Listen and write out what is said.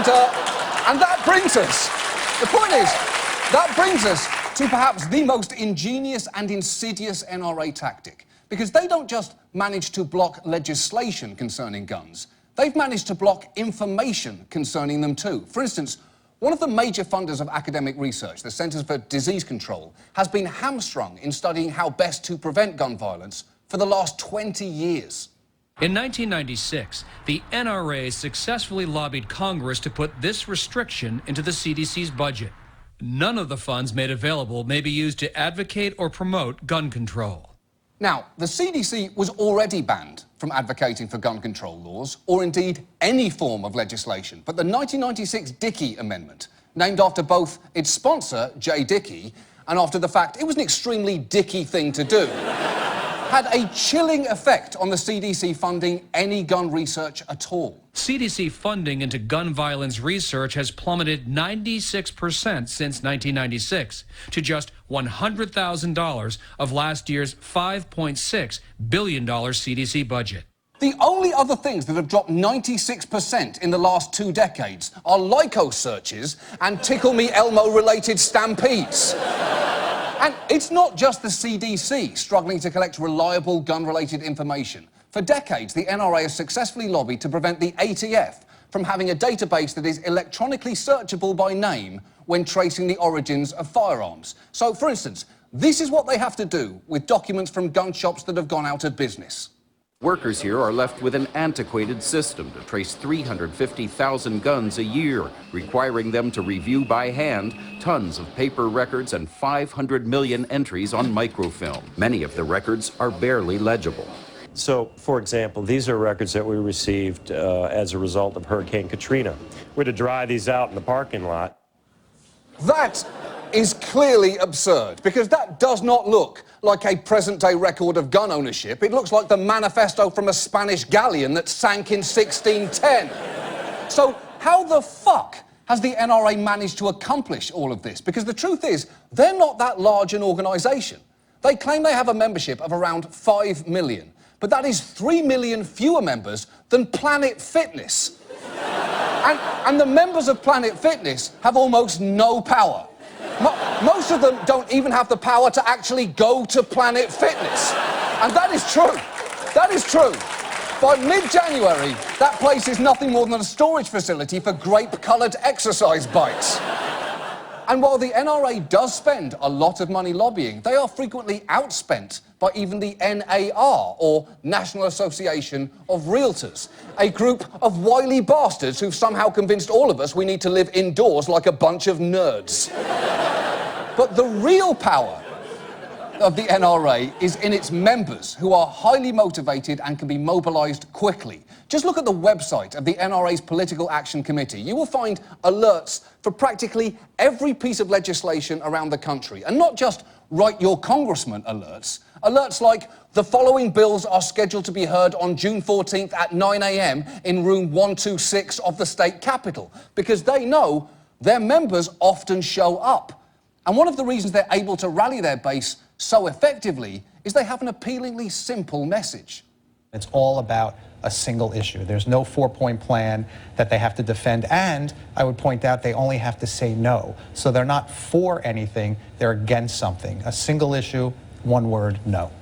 And that brings us, the point is, that brings us to perhaps the most ingenious and insidious NRA tactic. Because they don't just manage to block legislation concerning guns, they've managed to block information concerning them too. For instance, one of the major funders of academic research, the Centers for Disease Control, has been hamstrung in studying how best to prevent gun violence for the last 20 years. In 1996, the NRA successfully lobbied Congress to put this restriction into the CDC's budget. None of the funds made available may be used to advocate or promote gun control. Now, the CDC was already banned from advocating for gun control laws, or indeed any form of legislation. But the 1996 Dickey Amendment, named after both its sponsor, J. Dickey, and after the fact it was an extremely Dickey thing to do, had a chilling effect on the CDC funding any gun research at all. CDC funding into gun violence research has plummeted 96% since 1996 to just $100,000 of last year's $5.6 billion CDC budget. The only other things that have dropped 96% in the last 2 decades are Lycos searches and Tickle Me Elmo-related stampedes. And it's not just the CDC struggling to collect reliable gun-related information. For decades, the NRA has successfully lobbied to prevent the ATF from having a database that is electronically searchable by name when tracing the origins of firearms. So, for instance, this is what they have to do with documents from gun shops that have gone out of business. Workers here are left with an antiquated system to trace 350,000 guns a year, requiring them to review by hand tons of paper records and 500 million entries on microfilm. Many of the records are barely legible. So, for example, these are records that we received as a result of Hurricane Katrina. We're to dry these out in the parking lot. That is clearly absurd, because that does not look like a present-day record of gun ownership. It looks like the manifesto from a Spanish galleon that sank in 1610. So how the fuck has the NRA managed to accomplish all of this? Because the truth is, they're not that large an organisation. They claim they have a membership of around 5 million, but that is 3 million fewer members than Planet Fitness. And the members of Planet Fitness have almost no power. Most of them don't even have the power to actually go to Planet Fitness. And that is true. That is true. By mid-January, that place is nothing more than a storage facility for grape-coloured exercise bikes. And while the NRA does spend a lot of money lobbying, they are frequently outspent by even the NAR, or National Association of Realtors, a group of wily bastards who've somehow convinced all of us we need to live indoors like a bunch of nerds. But the real power of the NRA is in its members, who are highly motivated and can be mobilised quickly. Just look at the website of the NRA's Political Action Committee. You will find alerts for practically every piece of legislation around the country. And not just write your congressman alerts. Alerts like, the following bills are scheduled to be heard on June 14th at 9 a.m. in room 126 of the state capitol. Because they know their members often show up. And one of the reasons they're able to rally their base so effectively is they have an appealingly simple message. It's all about a single issue. There's no 4-point plan that they have to defend, and I would point out they only have to say no. So they're not for anything, they're against something. A single issue, one word, no.